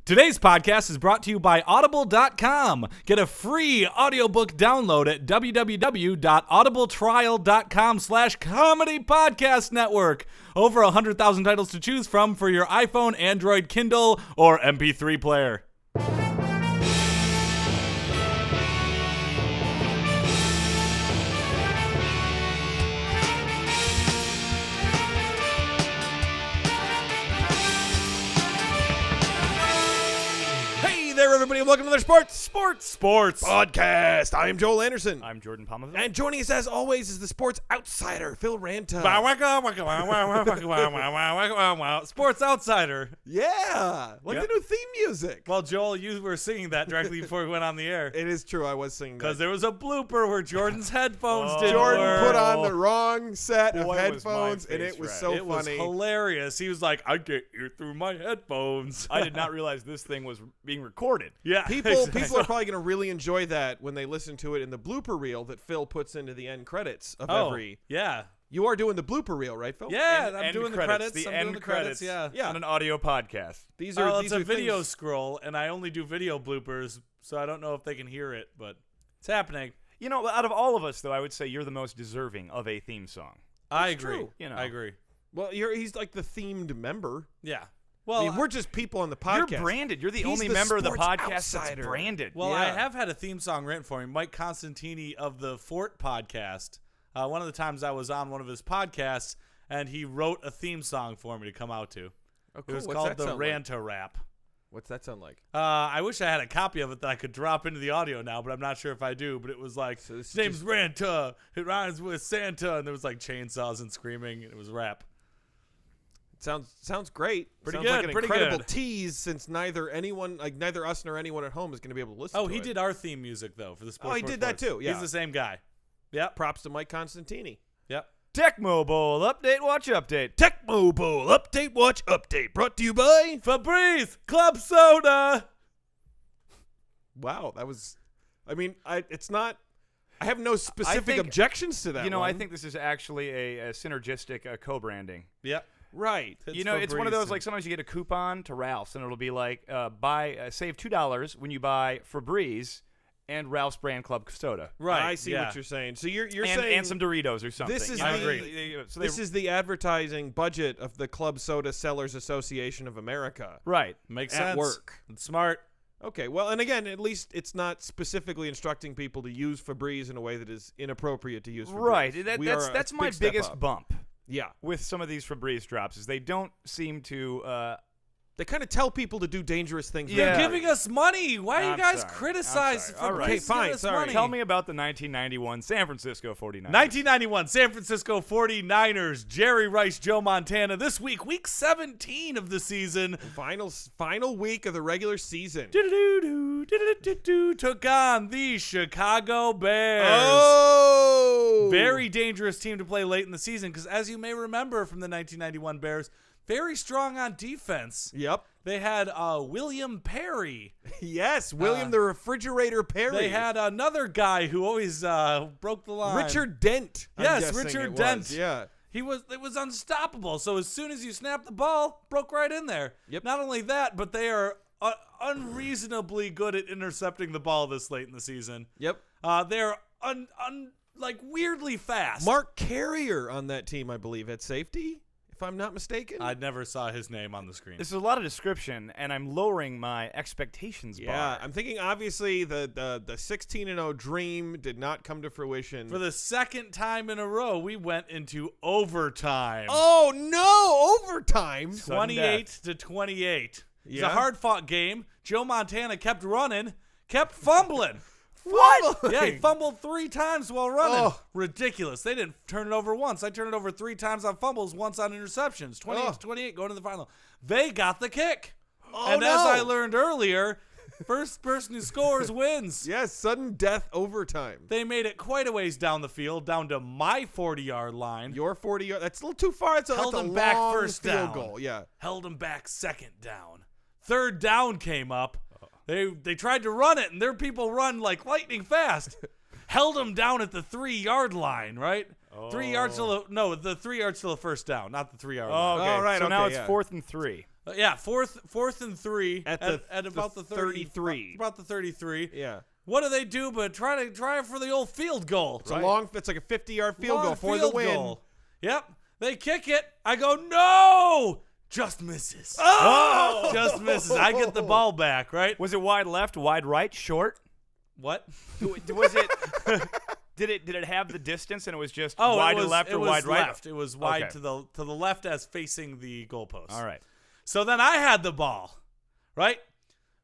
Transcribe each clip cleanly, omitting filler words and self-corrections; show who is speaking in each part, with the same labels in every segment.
Speaker 1: Today's podcast is brought to you by Audible.com. Get a free audiobook download at www.audibletrial.com/comedy podcast network. Over 100,000 titles to choose from for your iPhone, Android, Kindle, or MP3 player.
Speaker 2: Everybody, and welcome to another sports
Speaker 1: podcast.
Speaker 2: I am Joel Anderson.
Speaker 3: I'm Jordan Pomaville.
Speaker 2: And joining us, as always, is the sports outsider, Phil Ranta.
Speaker 1: Sports outsider.
Speaker 2: Yeah, like the new theme music.
Speaker 1: Well, Joel, you were singing that directly before we went on the air.
Speaker 2: It is true, I was singing that.
Speaker 1: Because there was a blooper where Jordan's headphones didn't
Speaker 2: Jordan
Speaker 1: work.
Speaker 2: put on the wrong set of
Speaker 3: Boy,
Speaker 2: headphones,
Speaker 3: was my
Speaker 2: and
Speaker 3: face
Speaker 2: it was
Speaker 3: right.
Speaker 2: so
Speaker 1: It was
Speaker 2: funny.
Speaker 1: hilarious. He was like, I can't hear through my headphones.
Speaker 3: I did not realize this thing was being recorded.
Speaker 1: Yeah.
Speaker 2: People
Speaker 1: exactly.
Speaker 2: are probably going to really enjoy that when they listen to it in the blooper reel that Phil puts into the end credits of every.
Speaker 1: Yeah.
Speaker 2: You are doing the blooper reel, right, Phil?
Speaker 1: Yeah,
Speaker 3: And
Speaker 1: I'm
Speaker 3: end
Speaker 1: doing the
Speaker 3: credits,
Speaker 1: credits.
Speaker 3: the
Speaker 1: I'm
Speaker 3: end
Speaker 1: doing the
Speaker 3: credits.
Speaker 1: Yeah.
Speaker 2: Yeah.
Speaker 3: On an audio podcast.
Speaker 2: These are
Speaker 1: It's a video
Speaker 2: things-
Speaker 1: scroll, and I only do video bloopers, so I don't know if they can hear it, but it's happening.
Speaker 3: You know, out of all of us, though, I would say you're the most deserving of a theme song.
Speaker 1: I
Speaker 2: It's
Speaker 1: agree.
Speaker 2: true.
Speaker 3: You know.
Speaker 1: I agree.
Speaker 2: Well, he's like the themed member.
Speaker 1: Yeah. Well,
Speaker 2: I mean, we're just people on the podcast.
Speaker 3: You're branded. You're the
Speaker 2: He's
Speaker 3: only
Speaker 2: the
Speaker 3: member of the
Speaker 2: sports
Speaker 3: podcast
Speaker 2: outsider.
Speaker 3: that's branded.
Speaker 1: Well,
Speaker 2: Yeah.
Speaker 1: I have had a theme song written for me. Mike Constantini of the Fort podcast. One of the times I was on one of his podcasts, and he wrote a theme song for me to come out to.
Speaker 2: Oh,
Speaker 1: It
Speaker 2: cool.
Speaker 1: was
Speaker 2: What's
Speaker 1: called
Speaker 2: that
Speaker 1: the
Speaker 2: sound like?
Speaker 1: Ranta Rap.
Speaker 2: What's that sound like?
Speaker 1: I wish I had a copy of it that I could drop into the audio now, but I'm not sure if I do. But it was like,
Speaker 2: So this
Speaker 1: his
Speaker 2: is
Speaker 1: name's
Speaker 2: just-
Speaker 1: Ranta. It rhymes with Santa. And there was like chainsaws and screaming. And it was rap.
Speaker 2: Sounds great.
Speaker 1: Pretty
Speaker 2: Sounds
Speaker 1: good,
Speaker 2: like an
Speaker 1: pretty
Speaker 2: incredible
Speaker 1: good.
Speaker 2: tease, since neither us nor anyone at home is going to be able to listen.
Speaker 1: Oh,
Speaker 2: to
Speaker 1: he
Speaker 2: it.
Speaker 1: did our theme music, though, for the sports.
Speaker 2: Oh, he did that too, yeah.
Speaker 1: He's the same guy. Yep.
Speaker 2: Props to Mike Constantini.
Speaker 1: Yep.
Speaker 3: Tecmo Bowl update, watch update.
Speaker 2: Tecmo Bowl update, watch update, brought to you by.
Speaker 1: Febreze Club Soda.
Speaker 2: Wow, that was. I mean, it's not. I have no specific
Speaker 3: think-
Speaker 2: objections to that.
Speaker 3: You know, I
Speaker 2: one.
Speaker 3: think this is actually a synergistic co-branding.
Speaker 1: Yep.
Speaker 2: right.
Speaker 3: You know, it's one of those, like, sometimes you get a coupon to Ralph's, and it'll be like, save $2 when you buy Febreze and Ralph's brand club soda.
Speaker 1: Right.
Speaker 2: I see
Speaker 1: yeah.
Speaker 2: what you're saying. So you're
Speaker 3: and,
Speaker 2: saying
Speaker 3: and some Doritos or something.
Speaker 2: This is
Speaker 3: You know,
Speaker 1: the-
Speaker 3: So
Speaker 2: this is the advertising budget of the Club Soda Sellers Association of America
Speaker 3: right.
Speaker 1: Makes
Speaker 2: at
Speaker 1: sense.
Speaker 2: work.
Speaker 1: It's smart.
Speaker 2: Okay, well, and again, at least it's not specifically instructing people to use Febreze in a way that is inappropriate to use Febreze.
Speaker 3: Right.
Speaker 2: We are a
Speaker 3: That's my
Speaker 2: big step
Speaker 3: biggest
Speaker 2: up.
Speaker 3: bump
Speaker 2: Yeah.
Speaker 3: with some of these Febreze drops is they don't seem to.
Speaker 2: They kind of tell people to do dangerous things.
Speaker 3: Yeah.
Speaker 1: They're
Speaker 2: very
Speaker 1: giving us money. Why do you
Speaker 3: I'm
Speaker 1: guys
Speaker 3: sorry.
Speaker 1: criticize
Speaker 3: I'm sorry. All
Speaker 1: Febreze
Speaker 3: right.
Speaker 2: Okay,
Speaker 1: giving
Speaker 2: fine,
Speaker 1: us
Speaker 2: sorry.
Speaker 1: money?
Speaker 3: Tell me about the 1991 San Francisco 49ers.
Speaker 1: 1991 San Francisco 49ers, Jerry Rice, Joe Montana. This week, week 17 of the season.
Speaker 2: Final week of the regular season.
Speaker 1: Took on the Chicago Bears.
Speaker 2: Oh!
Speaker 1: Very dangerous team to play late in the season because, as you may remember from the 1991 Bears, very strong on defense.
Speaker 2: Yep.
Speaker 1: They had William Perry.
Speaker 2: Yes, William the Refrigerator Perry.
Speaker 1: They had another guy who always broke the line.
Speaker 2: Richard Dent. I'm
Speaker 1: Yes,
Speaker 2: guessing
Speaker 1: Richard
Speaker 2: it was.
Speaker 1: Dent.
Speaker 2: Yeah.
Speaker 1: It was unstoppable. So as soon as you snap the ball, broke right in there.
Speaker 2: Yep.
Speaker 1: Not only that, but they are unreasonably good at intercepting the ball this late in the season.
Speaker 2: Yep.
Speaker 1: They're like weirdly fast.
Speaker 2: Mark Carrier on that team, I believe, at safety, if I'm not mistaken.
Speaker 1: I never saw his name on the screen.
Speaker 3: This is a lot of description, and I'm lowering my expectations
Speaker 2: yeah,
Speaker 3: bar.
Speaker 2: I'm thinking obviously the 16-0 dream did not come to fruition.
Speaker 1: For the second time in a row, we went into overtime.
Speaker 2: Oh no, overtime.
Speaker 1: 28 to 28. It's
Speaker 2: Yeah.
Speaker 1: a hard-fought game. Joe Montana kept running, kept fumbling.
Speaker 2: What?
Speaker 1: Yeah, he fumbled 3 times while running.
Speaker 2: Oh.
Speaker 1: Ridiculous. They didn't turn it over once. I turned it over 3 times on fumbles, once on interceptions. 28
Speaker 2: Oh.
Speaker 1: to 28 going to the final. They got the kick.
Speaker 2: Oh,
Speaker 1: and
Speaker 2: no.
Speaker 1: as I learned earlier, first person who scores wins.
Speaker 2: Yes, sudden death overtime.
Speaker 1: They made it quite a ways down the field, down to my 40-yard line.
Speaker 2: Your 40 yard. That's a little too far. It's a,
Speaker 1: Held
Speaker 2: that's a
Speaker 1: them back
Speaker 2: long
Speaker 1: first
Speaker 2: field
Speaker 1: down.
Speaker 2: goal. Yeah.
Speaker 1: Held them back second down. Third down came up. They tried to run it, and their people run like lightning fast. Held them down at the 3-yard line, right? 3 yards till the 3 yards till the first down, not the 3-yard line.
Speaker 3: Oh, okay.
Speaker 2: Oh, right,
Speaker 3: So now
Speaker 2: okay,
Speaker 3: it's
Speaker 2: yeah.
Speaker 3: 4th and 3.
Speaker 1: Yeah, fourth and 3
Speaker 2: At
Speaker 1: about the
Speaker 2: 33.
Speaker 1: About the 33.
Speaker 2: Yeah.
Speaker 1: What do they do but try for the old field goal?
Speaker 2: It's it's like a 50-yard field goal for the win.
Speaker 1: Goal. Yep. They kick it. I go, no! Just misses.
Speaker 2: Oh!
Speaker 1: Just misses. I get the ball back, right?
Speaker 3: Was it wide left, wide right, short?
Speaker 1: What?
Speaker 3: Was it? Did it have the distance and it was just
Speaker 1: Oh,
Speaker 3: wide
Speaker 1: it was,
Speaker 3: to left
Speaker 1: it
Speaker 3: or
Speaker 1: was
Speaker 3: wide right?
Speaker 1: left. It was wide
Speaker 3: Okay.
Speaker 1: to the left as facing the goalpost.
Speaker 3: All right.
Speaker 1: So then I had the ball, right?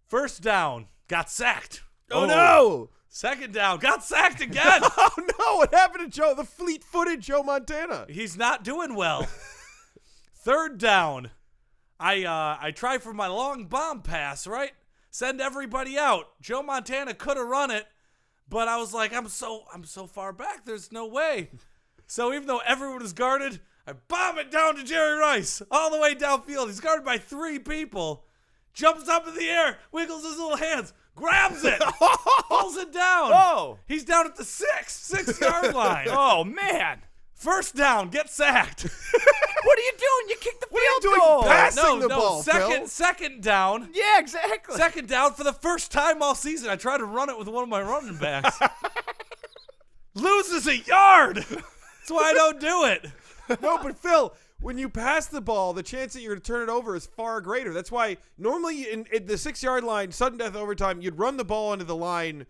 Speaker 1: First down, got sacked.
Speaker 2: Oh, no!
Speaker 1: Second down, got sacked again.
Speaker 2: Oh, no. What happened to the fleet-footed Joe Montana?
Speaker 1: He's not doing well. Third down, I try for my long bomb pass, right? Send everybody out. Joe Montana could have run it, but I was like, I'm so far back. There's no way. So even though everyone is guarded, I bomb it down to Jerry Rice all the way downfield. He's guarded by 3 people. Jumps up in the air, wiggles his little hands, grabs it, pulls it down.
Speaker 3: Oh.
Speaker 1: He's down at the 6-yard line.
Speaker 3: Oh man.
Speaker 1: First down, get sacked.
Speaker 3: What are you doing? You kicked the field
Speaker 2: What are you doing
Speaker 3: goal.
Speaker 2: passing the ball, Phil?
Speaker 1: Second down.
Speaker 3: Yeah, exactly.
Speaker 1: Second down for the first time all season. I tried to run it with one of my running backs. Loses a yard. That's why I don't do it.
Speaker 2: No, but Phil, when you pass the ball, the chance that you're going to turn it over is far greater. That's why normally in the 6-yard line, sudden death overtime, you'd run the ball into the line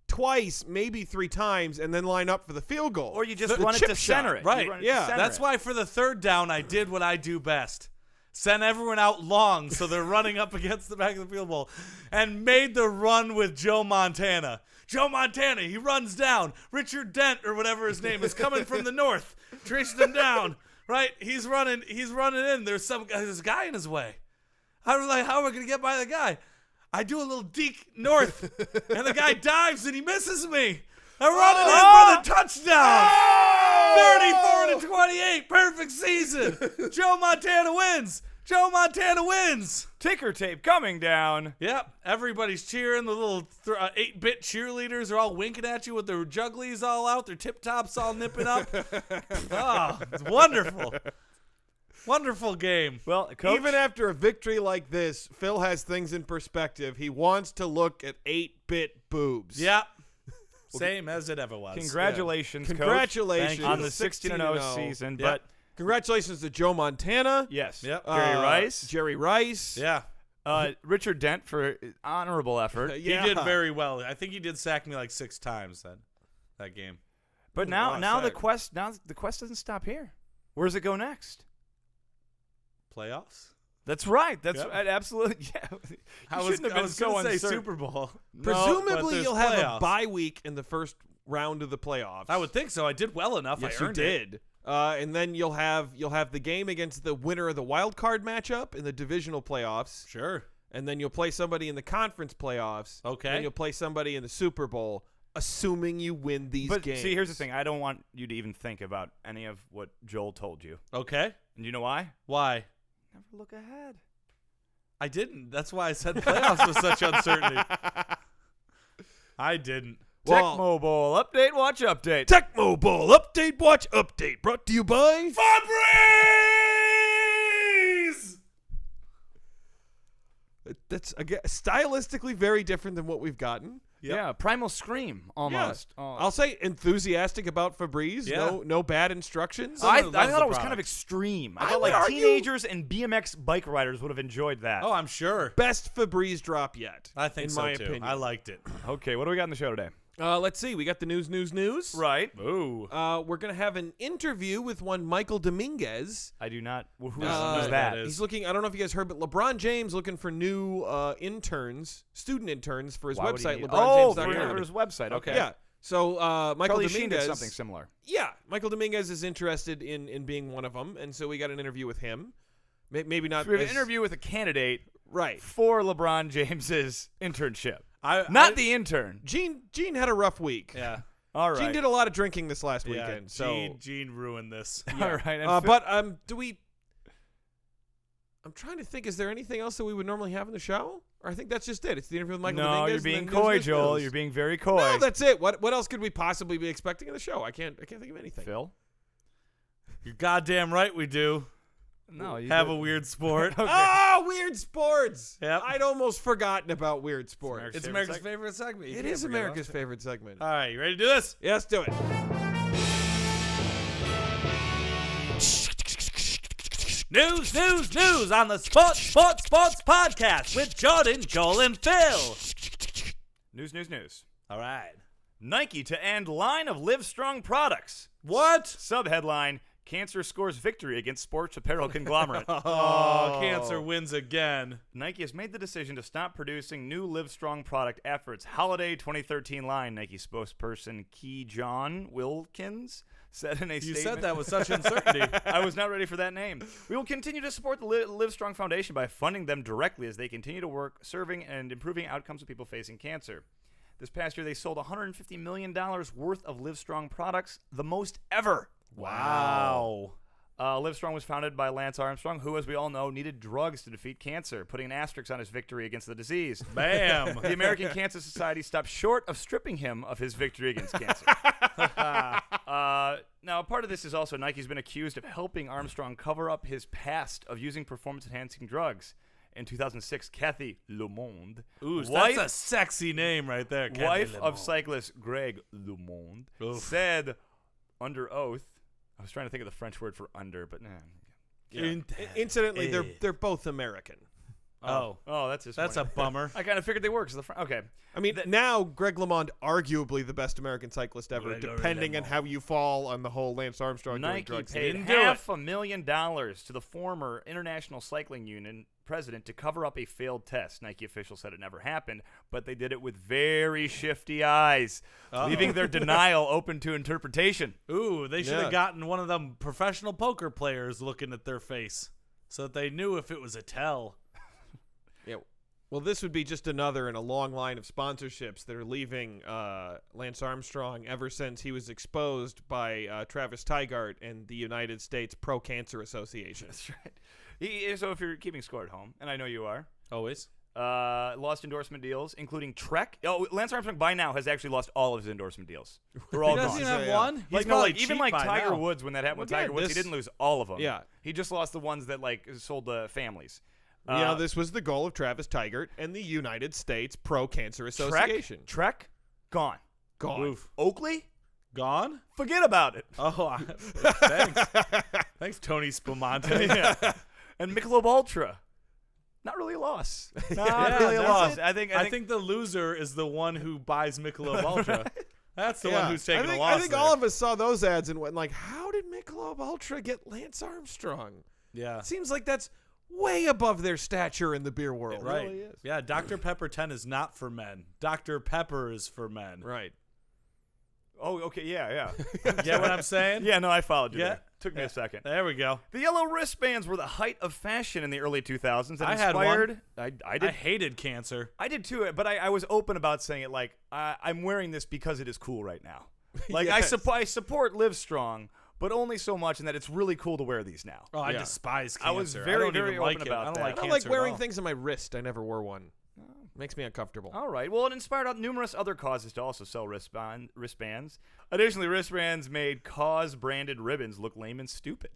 Speaker 2: twice, maybe 3 times, and then line up for the field goal.
Speaker 3: Or you just
Speaker 2: The
Speaker 3: run it
Speaker 2: chip
Speaker 3: to
Speaker 2: shot.
Speaker 3: center it.
Speaker 1: Right.
Speaker 3: You run it to
Speaker 2: Yeah.
Speaker 3: center
Speaker 1: That's
Speaker 3: it.
Speaker 1: why for the third down, I did what I do best. Sent everyone out long so they're running up against the back of the field goal and made the run with Joe Montana. Joe Montana, he runs down. Richard Dent, or whatever his name is, coming from the north. Traced him down. Right? He's running in. There's a guy in his way. I was like, how am I going to get by the guy? I do a little deke north, and the guy dives, and he misses me. I run it in for the touchdown. 34-28, perfect season. Joe Montana wins. Joe Montana wins.
Speaker 3: Ticker tape coming down.
Speaker 1: Yep, everybody's cheering. The little 8-bit cheerleaders are all winking at you with their jugglies all out, their tip-tops all nipping up. Oh, it's wonderful. Wonderful game.
Speaker 3: Well, Coach,
Speaker 2: Even after a victory like this, Phil has things in perspective. He wants to look at 8-bit boobs.
Speaker 1: Yep. Same as it ever was.
Speaker 3: congratulations, Coach,
Speaker 2: Congratulations
Speaker 1: Thank
Speaker 3: on the 16-0 season.
Speaker 1: Yep.
Speaker 3: But
Speaker 2: Congratulations to Joe Montana.
Speaker 3: yes,
Speaker 1: Yep.
Speaker 3: Jerry Rice.
Speaker 1: Yeah.
Speaker 3: Richard Dent for honorable effort.
Speaker 2: Yeah.
Speaker 1: He did very well. I think he did sack me like 6 times that game.
Speaker 3: But
Speaker 2: Ooh,
Speaker 3: now
Speaker 2: wow,
Speaker 3: the
Speaker 2: sack.
Speaker 3: quest doesn't stop here. Where does it go next?
Speaker 1: Playoffs?
Speaker 3: That's right. That's
Speaker 1: Yep.
Speaker 3: absolutely. Yeah.
Speaker 1: I
Speaker 3: shouldn't have been
Speaker 1: was
Speaker 3: so
Speaker 1: going to say
Speaker 3: uncertain.
Speaker 1: Super Bowl.
Speaker 2: Presumably,
Speaker 1: there's
Speaker 2: you'll have
Speaker 1: playoffs.
Speaker 2: a bye week in the first round of the playoffs.
Speaker 1: I would think so. I did well enough.
Speaker 2: Yes,
Speaker 1: I
Speaker 2: you
Speaker 1: earned it.
Speaker 2: did. And then you'll have the game against the winner of the wild card matchup in the divisional playoffs.
Speaker 1: Sure.
Speaker 2: And then you'll play somebody in the conference playoffs.
Speaker 1: Okay.
Speaker 2: And you'll play somebody in the Super Bowl, assuming you win these
Speaker 3: But
Speaker 2: games.
Speaker 3: see, here's the thing. I don't want you to even think about any of what Joel told you.
Speaker 1: Okay.
Speaker 3: And you know why?
Speaker 1: Why?
Speaker 3: Never look ahead.
Speaker 1: I didn't. That's why I said playoffs with such uncertainty. I didn't.
Speaker 2: Well-
Speaker 3: Tech Mobile update. Watch update.
Speaker 2: Tecmo Bowl update, watch update, brought to you by
Speaker 1: Febreze!
Speaker 2: That's again stylistically very different than what we've gotten.
Speaker 1: Yep.
Speaker 3: Yeah, Primal Scream almost.
Speaker 2: Yeah. I'll say enthusiastic about Febreze.
Speaker 1: Yeah.
Speaker 2: No bad instructions.
Speaker 3: I
Speaker 1: Someone loves
Speaker 3: thought
Speaker 1: the
Speaker 3: it was kind of
Speaker 1: product.
Speaker 3: extreme.
Speaker 2: I
Speaker 3: I thought
Speaker 2: would
Speaker 3: like
Speaker 2: argue-
Speaker 3: teenagers and BMX bike riders would have enjoyed that.
Speaker 1: Oh, I'm sure.
Speaker 2: Best Febreze drop yet.
Speaker 1: I think
Speaker 2: in
Speaker 1: so
Speaker 2: my
Speaker 1: too.
Speaker 2: opinion.
Speaker 1: I liked it.
Speaker 3: Okay, what do we got in the show today?
Speaker 2: Let's see. We got the news.
Speaker 3: Right.
Speaker 1: Ooh.
Speaker 2: We're gonna have an interview with one Michael Dominguez.
Speaker 3: I do not. Who's
Speaker 1: Uh,
Speaker 3: that?
Speaker 1: that is-
Speaker 2: He's looking. I don't know if you guys heard, but LeBron James looking for new student interns for his
Speaker 3: Why would he
Speaker 2: website.
Speaker 3: need-
Speaker 2: LeBronJames.com.
Speaker 3: for his website. Okay.
Speaker 2: Yeah. So Michael
Speaker 3: Charlie Sheen
Speaker 2: Dominguez
Speaker 3: did something similar.
Speaker 2: Yeah, Michael Dominguez is interested in being one of them, and so we got an interview with him. Maybe not.
Speaker 3: So we have
Speaker 2: as-
Speaker 3: an interview with a candidate
Speaker 2: Right.
Speaker 3: for LeBron James's internship.
Speaker 1: I
Speaker 3: Not the intern.
Speaker 2: Gene had a rough week.
Speaker 1: Yeah.
Speaker 3: All right.
Speaker 2: Gene did a lot of drinking this last
Speaker 1: Yeah.
Speaker 2: weekend. So,
Speaker 1: Gene ruined this.
Speaker 3: All right. And
Speaker 2: but do we? I'm trying to think. Is there anything else that we would normally have in the show? Or I think that's just it. It's the interview with Michael
Speaker 3: no,
Speaker 2: Dominguez.
Speaker 3: you're
Speaker 2: and
Speaker 3: being
Speaker 2: then
Speaker 3: coy,
Speaker 2: news.
Speaker 3: Joel. You're being very coy.
Speaker 2: No, that's it. What else could we possibly be expecting in the show? I can't think of anything.
Speaker 3: Phil.
Speaker 1: You're goddamn right we do.
Speaker 3: No, you
Speaker 1: have
Speaker 3: did.
Speaker 1: a weird sport.
Speaker 2: Oh, weird sports.
Speaker 1: Yep.
Speaker 2: I'd almost forgotten about weird sports.
Speaker 1: It's America's favorite segment. You
Speaker 2: It
Speaker 1: can't
Speaker 2: is
Speaker 1: forget about
Speaker 2: America's
Speaker 1: it.
Speaker 2: favorite segment.
Speaker 1: All right, you ready to do this?
Speaker 2: Yeah, let's do it.
Speaker 1: News on the Sports podcast with Jordan, Joel, and Phil.
Speaker 3: News.
Speaker 1: All right.
Speaker 3: Nike to end line of Livestrong products.
Speaker 1: What?
Speaker 3: Subheadline, Cancer scores victory against sports apparel conglomerate.
Speaker 1: Oh, cancer wins again.
Speaker 3: Nike has made the decision to stop producing new Livestrong product after its holiday 2013 line, Nike spokesperson Key John Wilkins said in a
Speaker 1: You
Speaker 3: statement.
Speaker 1: said that with such uncertainty.
Speaker 3: I was not ready for that name. We will continue to support the Livestrong Foundation by funding them directly as they continue to work serving and improving outcomes of people facing cancer. This past year, they sold $150 million worth of Livestrong products, the most ever.
Speaker 1: Wow.
Speaker 3: Livestrong was founded by Lance Armstrong, who, as we all know, needed drugs to defeat cancer, putting an asterisk on his victory against the disease.
Speaker 1: Bam.
Speaker 3: The American Cancer Society stopped short of stripping him of his victory against cancer. Now, part of this is also Nike's been accused of helping Armstrong cover up his past of using performance-enhancing drugs. In 2006, Kathy LeMond,
Speaker 1: Ooh,
Speaker 3: wife,
Speaker 1: that's a sexy name right there. Kathy
Speaker 3: wife
Speaker 1: Le
Speaker 3: of
Speaker 1: Monde.
Speaker 3: cyclist Greg LeMond,
Speaker 1: Oof.
Speaker 3: said under oath, I was trying to think of the French word for under, but nah.
Speaker 2: Incidentally, they're both American.
Speaker 1: Oh,
Speaker 3: that's just
Speaker 1: that's a bummer.
Speaker 3: I kind of figured they were because okay.
Speaker 2: I mean, now Greg LeMond, arguably the best American cyclist ever,
Speaker 1: Greg
Speaker 2: depending on
Speaker 1: LeMond.
Speaker 2: how you fall on the whole Lance Armstrong doing
Speaker 3: Nike
Speaker 2: drugs.
Speaker 3: paid
Speaker 1: Didn't do it.
Speaker 3: $500,000 to the former International Cycling Union president to cover up a failed test. Nike officials said it never happened, but they did it with very shifty eyes, leaving their denial open to interpretation.
Speaker 1: Ooh, they should have
Speaker 2: Yeah.
Speaker 1: gotten one of them professional poker players looking at their face so that they knew if it was a tell.
Speaker 2: Yeah. Well, this would be just another in a long line of sponsorships that are leaving Lance Armstrong ever since he was exposed by Travis Tygart and the United States Pro-Cancer Association.
Speaker 3: That's right. So if you're keeping score at home, and I know you are,
Speaker 1: Always.
Speaker 3: lost endorsement deals, including Trek. Oh, Lance Armstrong by now has actually lost all of his endorsement deals. They're all
Speaker 1: He
Speaker 3: gone.
Speaker 1: doesn't even have
Speaker 2: Yeah.
Speaker 1: one?
Speaker 3: He's
Speaker 1: Like, no,
Speaker 3: probably,
Speaker 1: like,
Speaker 3: even
Speaker 1: cheap
Speaker 3: like
Speaker 1: by
Speaker 3: Tiger
Speaker 1: now.
Speaker 3: Woods, when that happened with
Speaker 2: Well,
Speaker 3: Tiger
Speaker 2: yeah,
Speaker 3: Woods, he
Speaker 2: this-
Speaker 3: didn't lose all of them.
Speaker 2: Yeah.
Speaker 3: He just lost the ones that like sold to families.
Speaker 2: This was the goal of Travis Tygart and the United States Pro-Cancer Association.
Speaker 3: Trek, gone.
Speaker 2: Gone.
Speaker 1: Oof.
Speaker 3: Oakley,
Speaker 1: Gone?
Speaker 3: forget about it.
Speaker 1: Oh, thanks. Thanks, Tony Spumante.
Speaker 3: Yeah. And Michelob Ultra, not really a loss. Not
Speaker 1: Yeah,
Speaker 3: really a
Speaker 1: that's
Speaker 3: loss.
Speaker 1: it. I think the loser is the one who buys Michelob Ultra. That's the
Speaker 2: Yeah.
Speaker 1: one who's taking
Speaker 2: I think,
Speaker 1: a loss.
Speaker 2: I think
Speaker 1: there.
Speaker 2: all of us saw those ads and went like, how did Michelob Ultra get Lance Armstrong?
Speaker 1: Yeah.
Speaker 2: It seems like that's way above their stature in the beer world.
Speaker 1: Right.
Speaker 3: really is.
Speaker 1: Yeah, Dr. Pepper 10 is not for men. Dr. Pepper is for men.
Speaker 2: Right.
Speaker 3: Oh, okay, yeah.
Speaker 1: Get what I'm saying?
Speaker 3: Yeah, no, I followed you
Speaker 1: Yeah.
Speaker 3: there. Took me a second.
Speaker 1: There we go.
Speaker 3: The yellow wristbands were the height of fashion in the early 2000s. And
Speaker 1: I had one.
Speaker 3: inspired, I
Speaker 1: I
Speaker 3: did.
Speaker 1: hated cancer.
Speaker 3: I did too, but I was open about saying it like, I'm wearing this because it is cool right now. Like,
Speaker 2: Yes.
Speaker 3: I support Livestrong, but only so much in that it's really cool to wear these now.
Speaker 1: Oh, I
Speaker 2: Yeah.
Speaker 1: despise cancer.
Speaker 3: I was
Speaker 1: I
Speaker 3: very,
Speaker 1: don't
Speaker 3: very
Speaker 1: even like
Speaker 3: open
Speaker 1: it.
Speaker 3: about
Speaker 1: I don't
Speaker 3: that.
Speaker 1: like
Speaker 2: I don't
Speaker 1: cancer
Speaker 2: like
Speaker 1: at
Speaker 2: wearing
Speaker 1: all.
Speaker 2: things on my wrist. I never wore one. Makes me uncomfortable.
Speaker 3: All right. Well, it inspired numerous other causes to also sell wristbands. Additionally, wristbands made cause-branded ribbons look lame and stupid.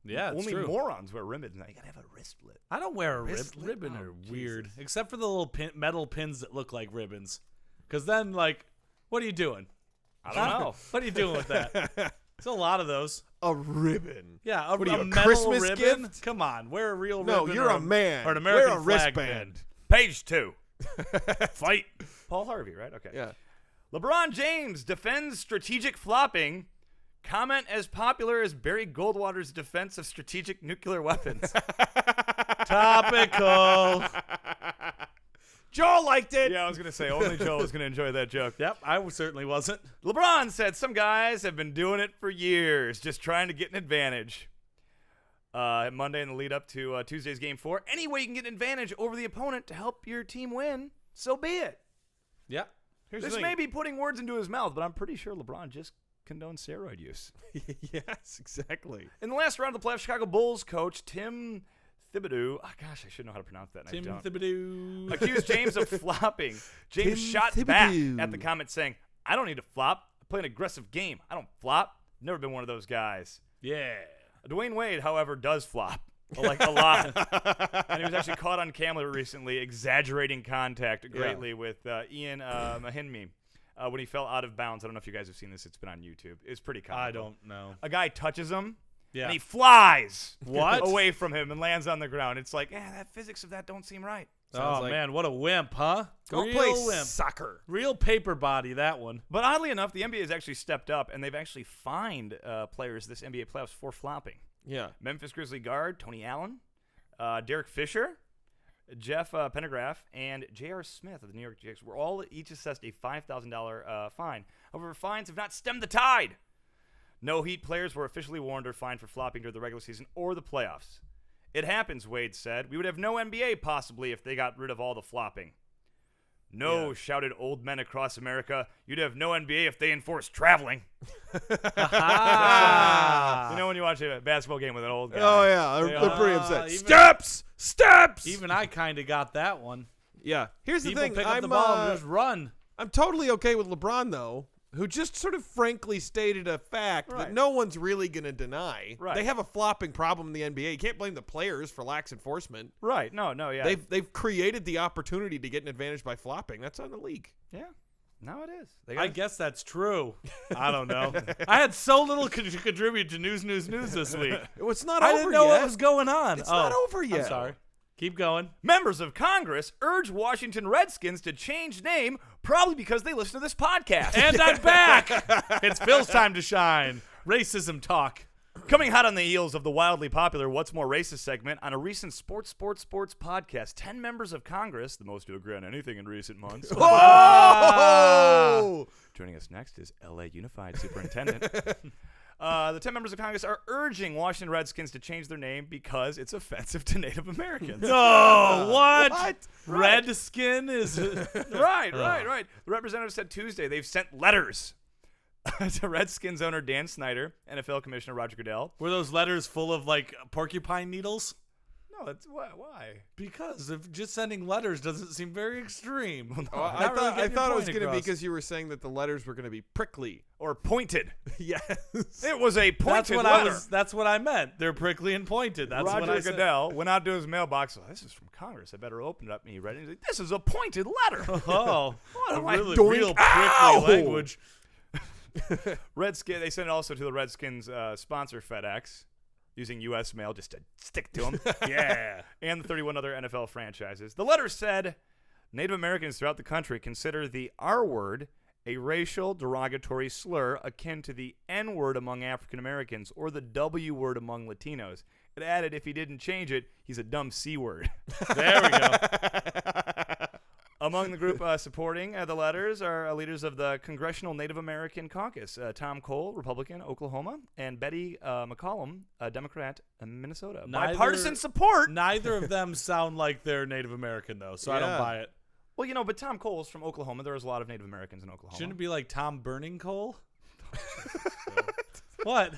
Speaker 1: Yeah, it's
Speaker 3: Only
Speaker 1: true.
Speaker 3: morons wear ribbons. Now you gotta have a wristlet.
Speaker 1: I don't wear a
Speaker 3: Wristlet?
Speaker 1: ribbon.
Speaker 3: Oh,
Speaker 1: Are weird,
Speaker 3: Jesus.
Speaker 1: except for the little metal pins that look like ribbons. Because then, like, what are you doing?
Speaker 3: I don't know.
Speaker 1: What are you doing with that? There's a lot of those.
Speaker 2: A ribbon.
Speaker 1: Yeah,
Speaker 2: What are you, a
Speaker 1: metal
Speaker 2: Christmas
Speaker 1: ribbon.
Speaker 2: gift?
Speaker 1: Come on, wear a real
Speaker 2: No,
Speaker 1: ribbon.
Speaker 2: you're
Speaker 1: or
Speaker 2: a man.
Speaker 1: or an American
Speaker 2: Wear a
Speaker 1: flag
Speaker 2: wristband.
Speaker 1: band.
Speaker 3: Page 2.
Speaker 1: Fight.
Speaker 3: Paul Harvey, right? Okay.
Speaker 2: Yeah.
Speaker 3: LeBron James defends strategic flopping. Comment as popular as Barry Goldwater's defense of strategic nuclear weapons.
Speaker 1: Topical.
Speaker 2: Joel liked it.
Speaker 3: Yeah, I was going to say, only Joe was going to enjoy that joke.
Speaker 1: Yep, I certainly wasn't.
Speaker 3: LeBron said some guys have been doing it for years, just trying to get an advantage. Monday in the lead up to Tuesday's Game 4. Any way you can get an advantage over the opponent to help your team win, so be it.
Speaker 1: Yeah.
Speaker 2: Here's
Speaker 3: This
Speaker 2: the
Speaker 3: may
Speaker 2: thing.
Speaker 3: be putting words into his mouth, but I'm pretty sure LeBron just condones steroid use.
Speaker 2: Yes, exactly.
Speaker 3: In the last round of the playoffs, Chicago Bulls coach Tim Thibodeau, gosh, I should know how to pronounce that. And
Speaker 1: Tim
Speaker 3: I don't.
Speaker 1: Thibodeau.
Speaker 3: Accused James of flopping. James
Speaker 2: Tim
Speaker 3: shot back
Speaker 2: Thibodeau.
Speaker 3: at the comment saying, I don't need to flop. I play an aggressive game. I don't flop. Never been one of those guys.
Speaker 1: Yeah.
Speaker 3: Dwayne Wade, however, does flop. like a lot. And he was actually caught on camera recently exaggerating contact greatly with Ian Mahinmi when he fell out of bounds. I don't know if you guys have seen this. It's been on YouTube. It's pretty comical.
Speaker 1: I don't know.
Speaker 3: A guy touches him,
Speaker 1: Yeah.
Speaker 3: and he flies
Speaker 1: What?
Speaker 3: away from him and lands on the ground. It's like, that physics of that don't seem right.
Speaker 1: Oh, man, what a wimp, huh?
Speaker 2: Go
Speaker 1: Real
Speaker 2: play
Speaker 1: wimp.
Speaker 2: soccer.
Speaker 1: Real paper body, that one.
Speaker 3: But oddly enough, the NBA has actually stepped up, and they've actually fined players this NBA playoffs for flopping.
Speaker 2: Yeah.
Speaker 3: Memphis Grizzly guard Tony Allen, Derek Fisher, Jeff Pendergraph, and J.R. Smith of the New York Knicks were all each assessed a $5,000 fine. However, fines have not stemmed the tide. No Heat players were officially warned or fined for flopping during the regular season or the playoffs. It happens, Wade said. We would have no NBA possibly if they got rid of all the flopping. No, shouted old men across America. You'd have no NBA if they enforced traveling. You know when you watch a basketball game with an old guy.
Speaker 2: Oh, yeah. They're pretty upset.
Speaker 1: even-
Speaker 2: Steps!
Speaker 1: Even I kind of got that one.
Speaker 2: Yeah. Here's the
Speaker 1: People
Speaker 2: thing.
Speaker 1: pick up the ball and just run.
Speaker 2: I'm totally okay with LeBron, though, who just sort of frankly stated a fact that no one's really going to deny.
Speaker 3: Right.
Speaker 2: They have a flopping problem in the NBA. You can't blame the players for lax enforcement.
Speaker 3: Right. No, yeah.
Speaker 2: They've created the opportunity to get an advantage by flopping. That's on the league.
Speaker 3: Yeah. Now it is.
Speaker 1: I guess that's true. I don't know. I had so little to contribute to news this week.
Speaker 2: It's not
Speaker 1: I
Speaker 2: over
Speaker 1: didn't know
Speaker 2: yet.
Speaker 1: what was going on.
Speaker 2: It's not over yet.
Speaker 1: I'm sorry. Keep going.
Speaker 3: Members of Congress urge Washington Redskins to change name, probably because they listen to this podcast.
Speaker 1: And I'm back. It's Phil's time to shine. Racism talk.
Speaker 3: Coming hot on the heels of the wildly popular What's More Racist segment on a recent sports podcast, 10 members of Congress, the most to agree on anything in recent months.
Speaker 2: Whoa!
Speaker 3: Joining us next is LA Unified Superintendent. The 10 members of Congress are urging Washington Redskins to change their name because it's offensive to Native Americans.
Speaker 1: Oh, what?
Speaker 2: What?
Speaker 1: Redskin is...
Speaker 3: Right. The representative said Tuesday they've sent letters to Redskins owner Dan Snyder, NFL Commissioner Roger Goodell.
Speaker 1: Were those letters full of, like, porcupine needles?
Speaker 3: No, that's why?
Speaker 1: Because if just sending letters doesn't seem very extreme.
Speaker 2: I thought it was going to be because you were saying that the letters were going to be prickly.
Speaker 3: Or pointed.
Speaker 2: Yes.
Speaker 3: It was a pointed letter.
Speaker 1: That's what I meant. They're prickly and pointed. That's what I
Speaker 3: Roger
Speaker 1: said.
Speaker 3: Goodell went out to his mailbox. Oh, this is from Congress. I better open it up. And he read it. He's like, this is a pointed letter.
Speaker 1: Oh,
Speaker 3: What am I
Speaker 1: really
Speaker 3: doing?
Speaker 1: real
Speaker 2: Ow!
Speaker 1: prickly language.
Speaker 3: They sent it also to the Redskins sponsor FedEx, using U.S. mail just to stick to them.
Speaker 1: Yeah.
Speaker 3: And the 31 other NFL franchises. The letter said Native Americans throughout the country consider the R word a racial derogatory slur akin to the N word among African Americans or the W word among Latinos. It added if he didn't change it, he's a dumb C word.
Speaker 1: There we go.
Speaker 3: Among the group supporting the letters are leaders of the Congressional Native American Caucus, Tom Cole, Republican, Oklahoma, and Betty McCollum, Democrat, Minnesota. Bipartisan support.
Speaker 1: Neither of them sound like they're Native American, though, so I don't
Speaker 2: Yeah.
Speaker 1: buy it.
Speaker 3: Well, but Tom Cole's from Oklahoma. There's a lot of Native Americans in Oklahoma.
Speaker 1: Shouldn't it be like Tom Burning Coal? What?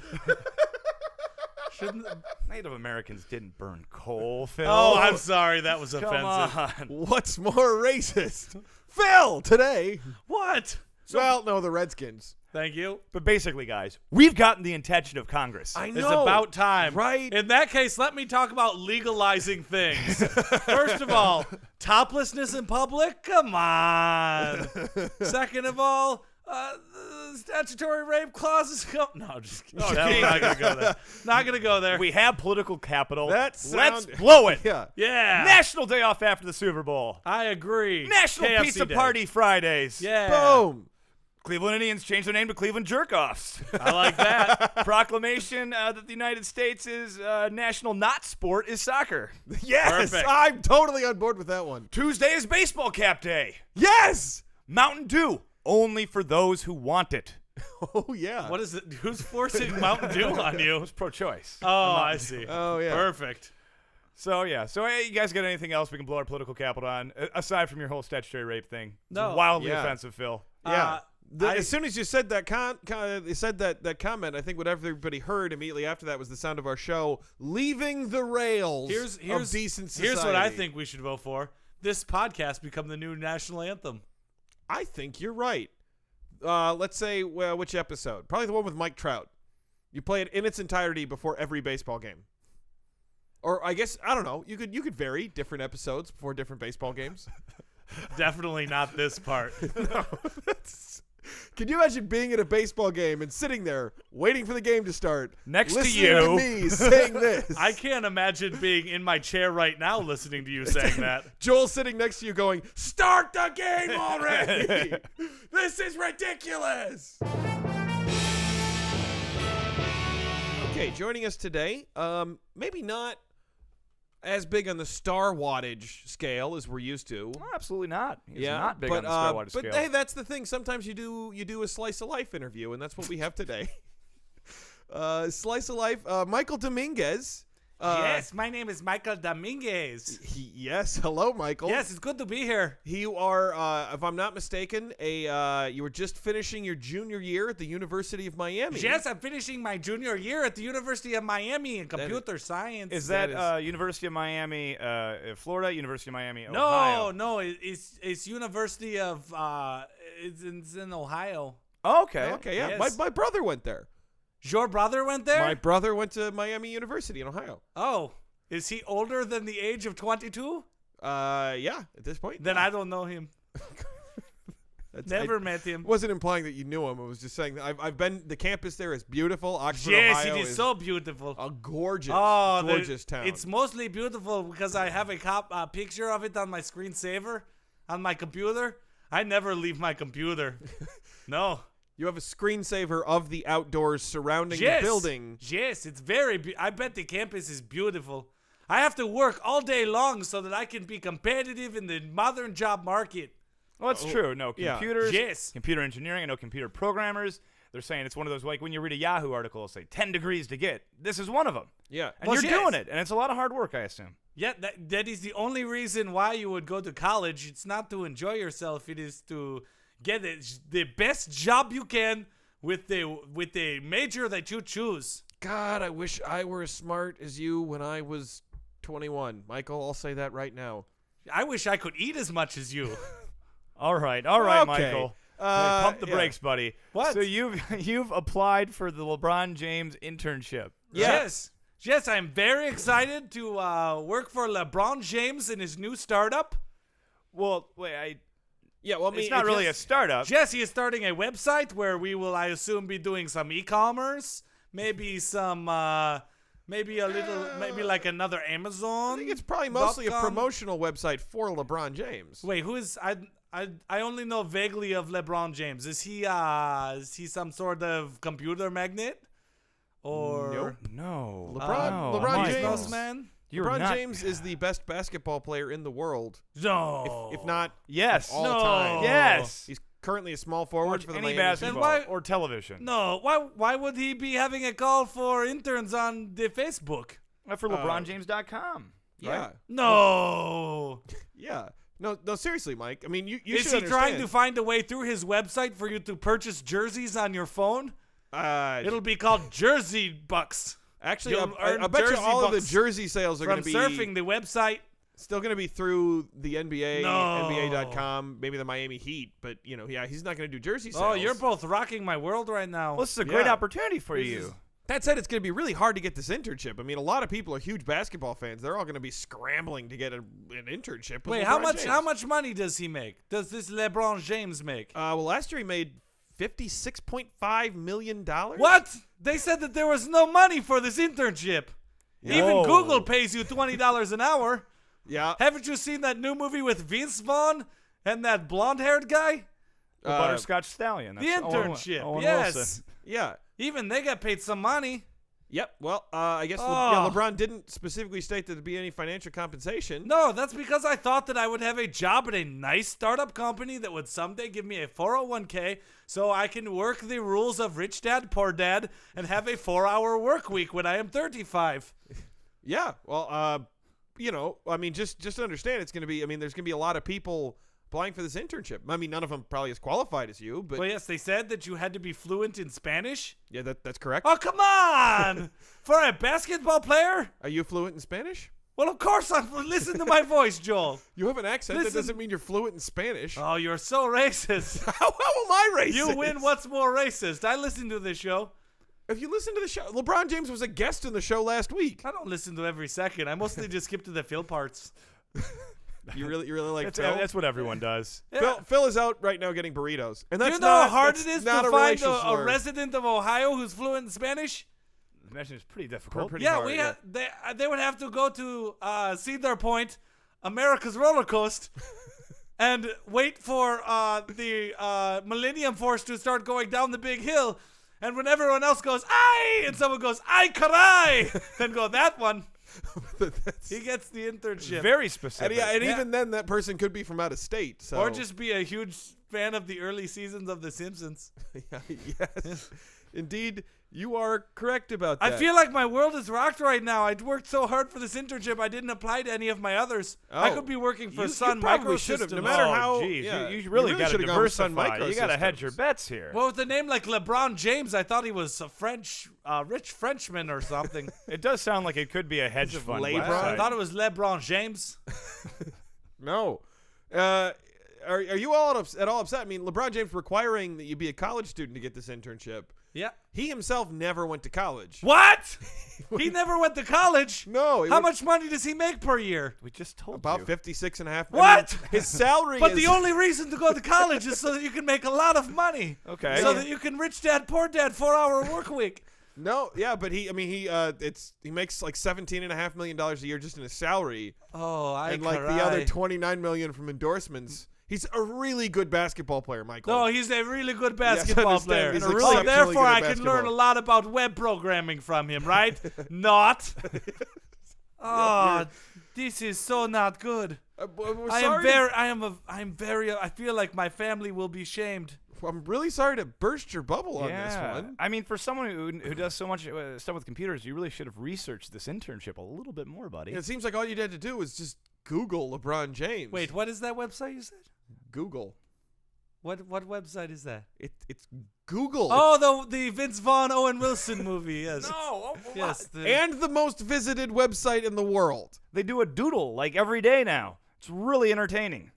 Speaker 1: Shouldn't?
Speaker 3: Native Americans didn't burn coal, Phil.
Speaker 1: Oh, I'm sorry. That was
Speaker 3: Come
Speaker 1: offensive.
Speaker 3: on.
Speaker 2: What's more racist? Phil, today.
Speaker 1: What?
Speaker 2: Well, no, the Redskins.
Speaker 1: Thank you.
Speaker 3: But basically, guys, we've gotten the attention of Congress.
Speaker 2: I know.
Speaker 1: It's about time.
Speaker 2: Right?
Speaker 1: In that case, let me talk about legalizing things. First of all, toplessness in public? Come on. Second of all, the statutory rape clauses? No, just kidding. No, we're not going to go there. Not going to go there.
Speaker 3: We have political capital.
Speaker 2: That
Speaker 3: Let's
Speaker 2: sound-
Speaker 3: blow it.
Speaker 2: Yeah.
Speaker 1: Yeah.
Speaker 3: National Day off after the Super Bowl.
Speaker 1: I agree.
Speaker 3: National
Speaker 1: KFC
Speaker 3: Pizza
Speaker 1: Day.
Speaker 3: Party Fridays.
Speaker 1: Yeah.
Speaker 2: Boom.
Speaker 3: Cleveland Indians changed their name to Cleveland Jerkoffs.
Speaker 1: I like that.
Speaker 3: Proclamation that the United States' national not sport is soccer.
Speaker 2: Yes.
Speaker 1: Perfect.
Speaker 2: I'm totally on board with that one.
Speaker 3: Tuesday is baseball cap day.
Speaker 2: Yes.
Speaker 3: Mountain Dew, only for those who want it.
Speaker 2: Oh, yeah.
Speaker 1: What is it? Who's forcing Mountain Dew on you?
Speaker 3: It's pro-choice.
Speaker 1: Oh, I see.
Speaker 2: Oh, yeah.
Speaker 1: Perfect.
Speaker 3: So, yeah. So, hey, you guys got anything else we can blow our political capital on, aside from your whole statutory rape thing?
Speaker 1: No.
Speaker 3: It's wildly
Speaker 2: Yeah.
Speaker 3: offensive, Phil.
Speaker 2: Yeah. As soon as you said that that comment, I think what everybody heard immediately after that was the sound of our show leaving the rails of decent society.
Speaker 1: Here's what I think we should vote for. This podcast become the new national anthem.
Speaker 2: I think you're right. Let's say, well, which episode? Probably the one with Mike Trout. You play it in its entirety before every baseball game. Or I guess I don't know. You could vary different episodes before different baseball games.
Speaker 1: Definitely not this part.
Speaker 2: No, can you imagine being at a baseball game and sitting there waiting for the game to start,
Speaker 3: Next to
Speaker 2: listening
Speaker 3: you.
Speaker 2: to me saying this?
Speaker 1: I can't imagine being in my chair right now listening to you saying that.
Speaker 2: Joel sitting next to you going, "Start the game already! This is ridiculous." Okay, joining us today, maybe not as big on the star wattage scale as we're used to.
Speaker 3: Well, absolutely not. He's
Speaker 2: Yeah,
Speaker 3: not big
Speaker 2: but,
Speaker 3: on the star wattage
Speaker 2: but
Speaker 3: scale.
Speaker 2: hey, that's the thing. Sometimes you do a slice of life interview, and that's what we have today. Slice of life. Michael Dominguez.
Speaker 1: Yes, my name is Michael Dominguez.
Speaker 2: Yes, hello, Michael.
Speaker 1: Yes, it's good to be here.
Speaker 2: You are, if I'm not mistaken, you were just finishing your junior year at the University of Miami.
Speaker 1: Yes, I'm finishing my junior year at the University of Miami in computer science.
Speaker 3: Is that University of Miami, Florida? University of Miami,
Speaker 1: No,
Speaker 3: Ohio?
Speaker 1: no, it's University of it's in Ohio.
Speaker 3: Oh, okay.
Speaker 2: Okay, yeah.
Speaker 1: Yes.
Speaker 2: My brother went there.
Speaker 1: Your brother went there?
Speaker 2: My brother went to Miami University in Ohio.
Speaker 1: Oh, is he older than the age of 22?
Speaker 2: Yeah, at this point.
Speaker 1: Then
Speaker 2: yeah.
Speaker 1: I don't know him.
Speaker 2: That's-
Speaker 1: Never
Speaker 2: I
Speaker 1: met him.
Speaker 2: wasn't implying that you knew him. I was just saying that I've been. The campus there is beautiful. Oxford,
Speaker 1: Yes,
Speaker 2: Ohio
Speaker 1: it is so beautiful.
Speaker 2: a gorgeous,
Speaker 1: Oh,
Speaker 2: gorgeous town.
Speaker 1: It's mostly beautiful because I have a picture of it on my screensaver on my computer. I never leave my computer. No.
Speaker 2: You have a screensaver of the outdoors surrounding
Speaker 1: Yes.
Speaker 2: the building.
Speaker 1: Yes, it's very. I bet the campus is beautiful. I have to work all day long so that I can be competitive in the modern job market.
Speaker 3: Well, that's true. No
Speaker 2: yeah.
Speaker 3: computers.
Speaker 1: Yes.
Speaker 3: Computer engineering. I know computer programmers. They're saying it's one of those, like when you read a Yahoo article, it'll say 10 degrees to get. This is one of them.
Speaker 2: Yeah.
Speaker 3: And
Speaker 1: Well,
Speaker 3: you're
Speaker 1: yes.
Speaker 3: doing it. And it's a lot of hard work, I assume.
Speaker 1: Yeah, that is the only reason why you would go to college. It's not to enjoy yourself. It is to get the best job you can with the major that you choose.
Speaker 2: God, I wish I were as smart as you when I was 21. Michael, I'll say that right now.
Speaker 1: I wish I could eat as much as you.
Speaker 3: All right,
Speaker 2: Okay.
Speaker 3: Michael. Hey, pump the
Speaker 2: yeah.
Speaker 3: brakes, buddy.
Speaker 1: What?
Speaker 3: So you've applied for the LeBron James internship.
Speaker 2: Yeah.
Speaker 1: Yes, I'm very excited to work for LeBron James in his new startup.
Speaker 3: Well, wait,
Speaker 2: Yeah, well, I mean,
Speaker 3: it's not really a startup.
Speaker 1: Jesse is starting a website where we will, I assume, be doing some e-commerce, maybe some, maybe like another Amazon.
Speaker 2: I think it's probably mostly a
Speaker 1: .com.
Speaker 2: promotional website for LeBron James.
Speaker 1: Wait, who is I only know vaguely of LeBron James. Is he some sort of computer magnate? Or
Speaker 3: No.
Speaker 2: LeBron
Speaker 3: Michael.
Speaker 2: James,
Speaker 1: man?
Speaker 3: You're
Speaker 2: LeBron
Speaker 3: not-
Speaker 2: James is the best basketball player in the world,
Speaker 1: No.
Speaker 2: if not
Speaker 3: Yes.
Speaker 2: all
Speaker 1: No.
Speaker 2: time.
Speaker 3: Yes.
Speaker 2: He's currently a small forward
Speaker 3: Watch
Speaker 2: for the
Speaker 3: any
Speaker 2: Miami
Speaker 3: basketball
Speaker 1: Then why-
Speaker 3: or television.
Speaker 1: No, why would he be having a call for interns on the Facebook?
Speaker 3: For LeBronJames.com.
Speaker 2: Yeah,
Speaker 3: Right?
Speaker 1: No.
Speaker 2: yeah. No, seriously, Mike. I mean, you
Speaker 1: Is
Speaker 2: should
Speaker 1: he trying to
Speaker 2: understand.
Speaker 1: find a way through his website for you to purchase jerseys on your phone? It'll be called Jersey Bucks.
Speaker 2: Actually,
Speaker 1: you'll
Speaker 2: I
Speaker 1: earn
Speaker 2: bet you
Speaker 1: jersey
Speaker 2: all of the
Speaker 1: bucks
Speaker 2: jersey sales are going
Speaker 1: From
Speaker 2: to be
Speaker 1: surfing the website.
Speaker 2: still going to be through the NBA,
Speaker 1: No.
Speaker 2: NBA.com, maybe the Miami Heat. But yeah, he's not going to do jersey sales.
Speaker 1: Oh, you're both rocking my world right now.
Speaker 3: Well, this is a great
Speaker 2: Yeah.
Speaker 3: opportunity for
Speaker 1: This
Speaker 3: you.
Speaker 1: is-
Speaker 2: That said, it's going to be really hard to get this internship. I mean, a lot of people are huge basketball fans. They're all going to be scrambling to get an internship. With
Speaker 1: Wait,
Speaker 2: LeBron
Speaker 1: how
Speaker 2: James.
Speaker 1: much money does he make? Does this LeBron James make?
Speaker 2: Well, last year he made $56.5 million.
Speaker 1: What? They said that there was no money for this internship. Even
Speaker 3: Whoa.
Speaker 1: Google pays you $20 an hour.
Speaker 2: Yeah.
Speaker 1: Haven't you seen that new movie with Vince Vaughn and that blonde-haired guy?
Speaker 3: The Butterscotch Stallion.
Speaker 1: The
Speaker 3: That's
Speaker 1: internship.
Speaker 3: Owen
Speaker 1: Yes.
Speaker 3: Wilson.
Speaker 2: Yeah.
Speaker 1: Even they got paid some money.
Speaker 2: Yep. Well, I guess
Speaker 1: Oh.
Speaker 2: LeBron didn't specifically state that there'd be any financial compensation.
Speaker 1: No, that's because I thought that I would have a job at a nice startup company that would someday give me a 401k so I can work the rules of rich dad, poor dad, and have a 4-hour work week when I am 35.
Speaker 2: Yeah. Well, I mean, just to understand, it's going to be. I mean, there's going to be a lot of people applying for this internship. I mean, none of them probably as qualified as you, but
Speaker 1: Well, yes, they said that you had to be fluent in Spanish.
Speaker 2: yeah, that's correct.
Speaker 1: Oh, come on! For a basketball player?
Speaker 2: Are you fluent in Spanish?
Speaker 1: Well, of course I'm. Listen to my voice, Joel.
Speaker 2: You have an accent.
Speaker 1: Listen-
Speaker 2: That doesn't mean you're fluent in Spanish.
Speaker 1: Oh, you're so racist.
Speaker 2: How am I racist?
Speaker 1: You win. What's more racist? I listen to this show.
Speaker 2: If you listen to the show, LeBron James was a guest in the show last week.
Speaker 1: I don't listen to every second. I mostly just skip to the Phil parts.
Speaker 2: You really like
Speaker 3: That's,
Speaker 2: Phil?
Speaker 3: that's what everyone does.
Speaker 1: Yeah.
Speaker 2: Phil is out right now getting burritos, and that's
Speaker 1: Do you know how
Speaker 2: not,
Speaker 1: hard
Speaker 2: that's
Speaker 1: it is
Speaker 2: not
Speaker 1: to
Speaker 2: a
Speaker 1: find
Speaker 2: racial
Speaker 1: a
Speaker 2: slur.
Speaker 1: resident of Ohio who's fluent in Spanish?
Speaker 3: Imagine it's pretty difficult.
Speaker 2: Pretty
Speaker 1: Yeah,
Speaker 2: hard,
Speaker 1: they would have to go to Cedar Point, America's roller coaster, and wait for the Millennium Force to start going down the big hill. And when everyone else goes, "Aye!" and someone goes, "Ay, caray!" then go, that one. He gets the internship.
Speaker 3: Very
Speaker 2: And,
Speaker 3: specific.
Speaker 2: yeah, and even then, that person could be from out of state. So.
Speaker 1: Or just be a huge fan of the early seasons of The Simpsons.
Speaker 2: Yes, indeed, you are correct about that.
Speaker 1: I feel like my world is rocked right now. I worked so hard for this internship, I didn't apply to any of my others. I
Speaker 2: Oh.
Speaker 1: could be working for
Speaker 2: You
Speaker 1: Sun
Speaker 2: probably should have,
Speaker 1: Microsystems.
Speaker 2: no matter how-
Speaker 3: geez,
Speaker 2: yeah,
Speaker 3: you
Speaker 2: you
Speaker 3: really
Speaker 2: really
Speaker 3: got to
Speaker 2: should've gone with Sun
Speaker 3: diversify. You got to hedge
Speaker 2: Microsystems.
Speaker 3: your bets here.
Speaker 1: Well, with a name like LeBron James, I thought he was a French, rich Frenchman or something.
Speaker 3: It does sound like it could be a hedge
Speaker 2: of
Speaker 3: fund.
Speaker 2: LeBron?
Speaker 1: I
Speaker 3: website.
Speaker 1: thought it was LeBron James.
Speaker 2: No. Are you all at all upset? I mean, LeBron James requiring that you be a college student to get this internship.
Speaker 1: Yeah.
Speaker 2: He himself never went to college.
Speaker 1: What? He never went to college.
Speaker 2: No. he
Speaker 1: How
Speaker 2: went
Speaker 1: much money does he make per year?
Speaker 3: We just told
Speaker 2: About
Speaker 3: you.
Speaker 2: 56.5.
Speaker 1: What?
Speaker 2: His salary
Speaker 1: But
Speaker 2: is
Speaker 1: the only reason to go to college is so that you can make a lot of money.
Speaker 3: Okay.
Speaker 1: So
Speaker 3: Yeah.
Speaker 1: that you can rich dad, poor dad, 4-hour work week.
Speaker 2: No, yeah, but he makes like $17.5 million a year just in his salary,
Speaker 1: Oh, I
Speaker 2: and like the other $29 million from endorsements. He's a really good basketball player, Michael.
Speaker 1: No, he's a really good
Speaker 2: Yes,
Speaker 1: basketball
Speaker 2: understand.
Speaker 1: player.
Speaker 2: He's
Speaker 1: Oh,
Speaker 2: exceptionally
Speaker 1: therefore,
Speaker 2: good at
Speaker 1: I can learn
Speaker 2: basketball.
Speaker 1: a lot about web programming from him, right? Not. Oh, this is so not good.
Speaker 2: We're
Speaker 1: I am
Speaker 2: sorry
Speaker 1: very. I feel like my family will be shamed.
Speaker 2: I'm really sorry to burst your bubble on this
Speaker 3: Yeah.
Speaker 2: one.
Speaker 3: I mean, for someone who does so much stuff with computers, you really should have researched this internship a little bit more, buddy.
Speaker 2: It seems like all you had to do was just Google LeBron James.
Speaker 1: Wait, what is that website you said?
Speaker 2: Google.
Speaker 1: What website is that?
Speaker 2: It's Google.
Speaker 1: Oh, the Vince Vaughn Owen Wilson movie. Yes.
Speaker 3: No,
Speaker 1: Yes.
Speaker 2: And the most visited website in the world.
Speaker 3: they do a doodle like every day now. It's really entertaining.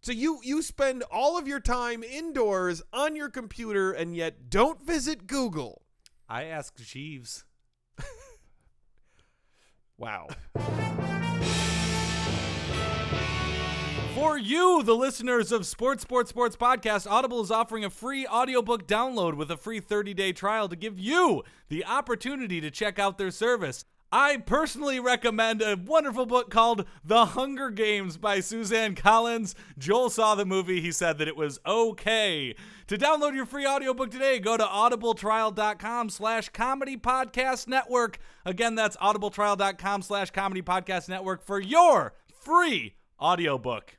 Speaker 2: So you spend all of your time indoors on your computer and yet don't visit Google.
Speaker 1: I asked Jeeves.
Speaker 2: Wow.
Speaker 1: For you, the listeners of Sports Podcast, Audible is offering a free audiobook download with a free 30-day trial to give you the opportunity to check out their service. I personally recommend a wonderful book called The Hunger Games by Suzanne Collins. Joel saw the movie. He said that it was okay. To download your free audiobook today, go to audibletrial.com/comedy podcast network. Again, that's audibletrial.com/comedy podcast network for your free audiobook.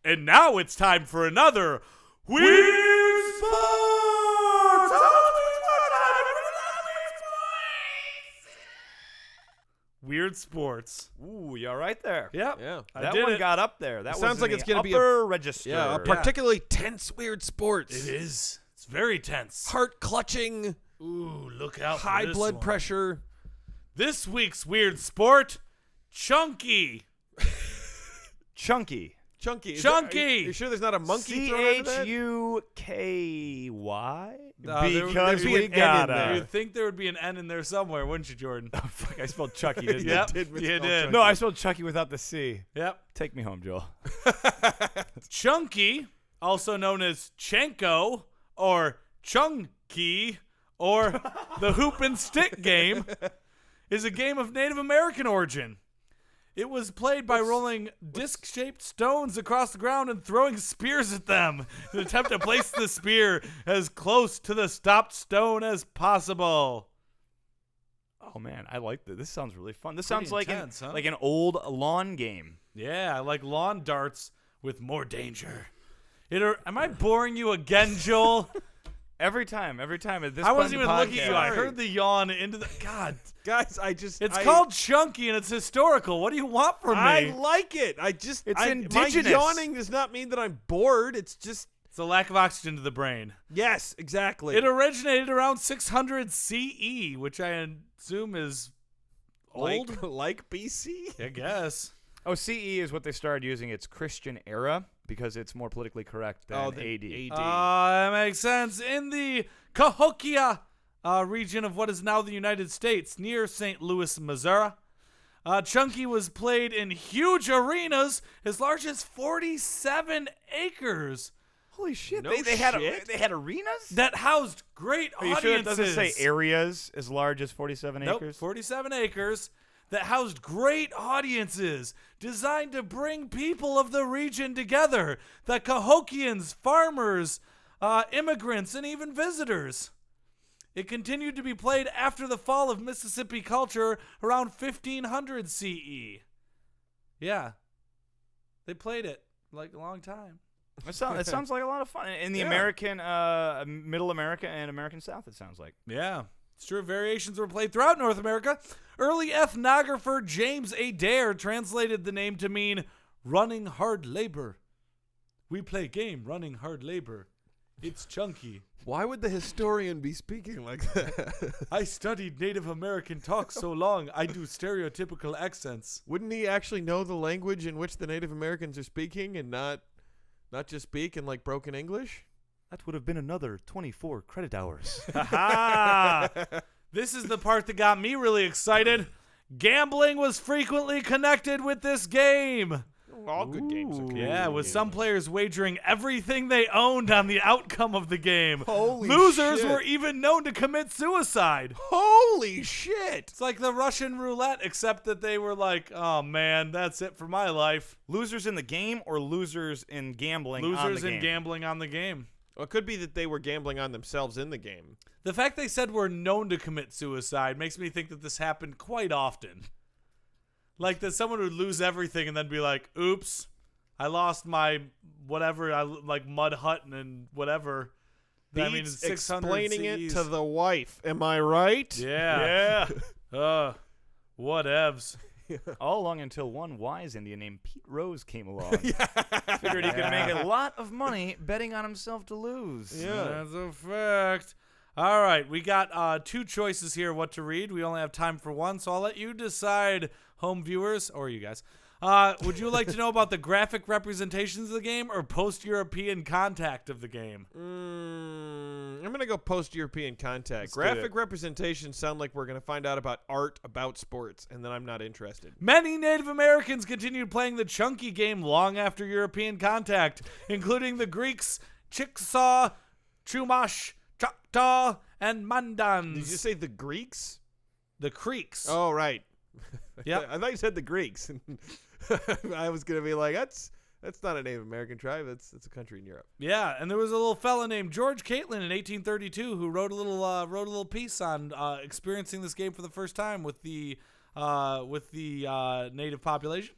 Speaker 1: And now it's time for another Weird Sports! Weird Sports.
Speaker 3: Ooh, you all right there?
Speaker 1: Yep.
Speaker 2: Yeah.
Speaker 3: That
Speaker 1: did
Speaker 3: one
Speaker 1: it.
Speaker 3: got up there. That
Speaker 2: It sounds
Speaker 3: was
Speaker 2: like
Speaker 3: in
Speaker 2: it's
Speaker 3: the
Speaker 2: gonna be
Speaker 3: upper register.
Speaker 2: Yeah, a particularly tense weird sports.
Speaker 1: It is. It's very tense.
Speaker 2: Heart clutching,
Speaker 1: Ooh, look out for
Speaker 2: high
Speaker 1: this
Speaker 2: blood
Speaker 1: one.
Speaker 2: pressure.
Speaker 1: This week's Weird Sport, Chunkey.
Speaker 3: Chunky.
Speaker 2: Chunky. Are
Speaker 1: Chunky!
Speaker 2: you sure there's not a monkey thrown into that?
Speaker 3: CHUKY?
Speaker 1: There
Speaker 3: Because
Speaker 1: would be
Speaker 3: we
Speaker 1: an N in
Speaker 3: got
Speaker 1: there.
Speaker 3: it.
Speaker 1: You'd think there would be an N in there somewhere, wouldn't you, Jordan?
Speaker 3: Oh, fuck, I spelled Chucky, didn't
Speaker 1: Yep,
Speaker 2: did
Speaker 1: you
Speaker 2: misspell
Speaker 1: did.
Speaker 2: Chunky.
Speaker 3: No, I spelled Chucky without the C.
Speaker 1: Yep.
Speaker 3: Take me home, Joel.
Speaker 1: Chunky, also known as Chenko or Chunky or the hoop and stick game, is a game of Native American origin. It was played by rolling disc-shaped stones across the ground and throwing spears at them in an attempt to place the spear as close to the stopped stone as possible.
Speaker 3: Oh, man, I like this. This sounds really fun. This
Speaker 1: Pretty
Speaker 3: sounds like
Speaker 1: intense, huh?
Speaker 3: like an old lawn game.
Speaker 1: Yeah, I like lawn darts with more danger. Am I boring you again, Joel?
Speaker 3: Every time at this
Speaker 1: I wasn't
Speaker 3: point in
Speaker 1: even
Speaker 3: the
Speaker 1: looking at you. I
Speaker 3: podcast-
Speaker 1: heard the yawn into the... God.
Speaker 2: Guys,
Speaker 1: It's called Chunky and it's historical. What do you want from
Speaker 2: I
Speaker 1: me?
Speaker 2: like it.
Speaker 3: It's
Speaker 2: My
Speaker 3: indigenous.
Speaker 2: yawning does not mean that I'm bored. It's just
Speaker 1: It's a lack of oxygen to the brain.
Speaker 2: yes, exactly.
Speaker 1: It originated around 600 CE, which I assume is old.
Speaker 2: like BC.
Speaker 1: I guess.
Speaker 3: Oh, CE is what they started using. It's Christian era. because it's more politically correct than AD.
Speaker 1: That makes sense. In the Cahokia region of what is now the United States, near St. Louis, Missouri, Chunkey was played in huge arenas as large as 47 acres.
Speaker 3: Holy shit!
Speaker 2: No
Speaker 3: They had
Speaker 2: shit?
Speaker 3: arenas
Speaker 1: That housed great
Speaker 3: Are you
Speaker 1: audiences.
Speaker 3: sure it doesn't say areas as large as 47
Speaker 1: Nope,
Speaker 3: acres?
Speaker 1: 47 acres that housed great audiences designed to bring people of the region together. The Cahokians, farmers, immigrants, and even visitors. It continued to be played after the fall of Mississippi culture around 1500 CE. Yeah. They played it like a long time.
Speaker 3: It sounds like a lot of fun. In the American, Middle America and American South, it sounds like.
Speaker 1: Yeah. It's true. Variations were played throughout North America. Early ethnographer James Adair translated the name to mean running hard labor. We play game running hard labor. It's Chunkey.
Speaker 2: Why would the historian be speaking like that?
Speaker 1: I studied Native American talk so long, I do stereotypical accents.
Speaker 2: Wouldn't he actually know the language in which the Native Americans are speaking and not just speak in like broken English?
Speaker 3: That would have been another 24 credit hours.
Speaker 1: This is the part that got me really excited. Gambling was frequently connected with this game.
Speaker 2: All good games.
Speaker 1: Yeah, with some players wagering everything they owned on the outcome of the game.
Speaker 2: Holy
Speaker 1: Losers
Speaker 2: shit.
Speaker 1: were even known to commit suicide.
Speaker 2: Holy shit!
Speaker 1: It's like the Russian roulette, except that they were like, oh man, that's it for my life.
Speaker 3: Losers in the game or losers in gambling on the
Speaker 1: Losers
Speaker 3: game?
Speaker 1: in gambling on the game.
Speaker 2: Well, it could be that they were gambling on themselves in the game.
Speaker 1: The fact they said we're known to commit suicide makes me think that this happened quite often. Like that someone would lose everything and then be like, oops, I lost my whatever, like mud hut and whatever. I mean,
Speaker 2: Beats
Speaker 1: 600
Speaker 2: explaining it
Speaker 1: CEs.
Speaker 2: to the wife. Am I right?
Speaker 1: Yeah. Whatevs.
Speaker 3: All along until one wise Indian named Pete Rose came along. Figured he could make a lot of money betting on himself to lose.
Speaker 1: That's a fact. All right, we got two choices here what to read. We only have time for one, so I'll let you decide, home viewers, or you guys. Would you like to know about the graphic representations of the game or post-European contact of the game?
Speaker 2: I'm going to go post-European contact.
Speaker 1: Let's do
Speaker 2: Graphic
Speaker 1: it.
Speaker 2: representations sound like we're going to find out about art about sports, and then I'm not interested.
Speaker 1: Many Native Americans continued playing the Chunkey game long after European contact, including the Greeks, Chickasaw, Chumash, Choctaw, and Mandans.
Speaker 2: Did you say the Greeks?
Speaker 1: The Creeks.
Speaker 2: Oh, right.
Speaker 1: Yep.
Speaker 2: I thought you said the Greeks. I was going to be like, that's not a Native American tribe. That's a country in Europe.
Speaker 1: Yeah, and there was a little fella named George Catlin in 1832 who wrote a little piece on experiencing this game for the first time with the native population.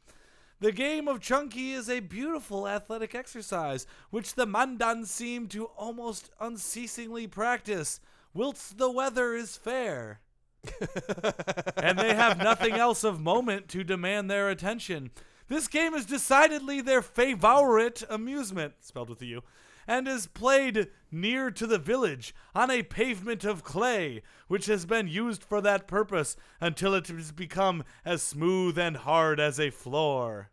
Speaker 1: The game of Chunkey is a beautiful athletic exercise, which the Mandans seem to almost unceasingly practice, whilst the weather is fair. And they have nothing else of moment to demand their attention. This game is decidedly their favorite amusement, spelled with a U, and is played near to the village on a pavement of clay, which has been used for that purpose until it has become as smooth and hard as a floor.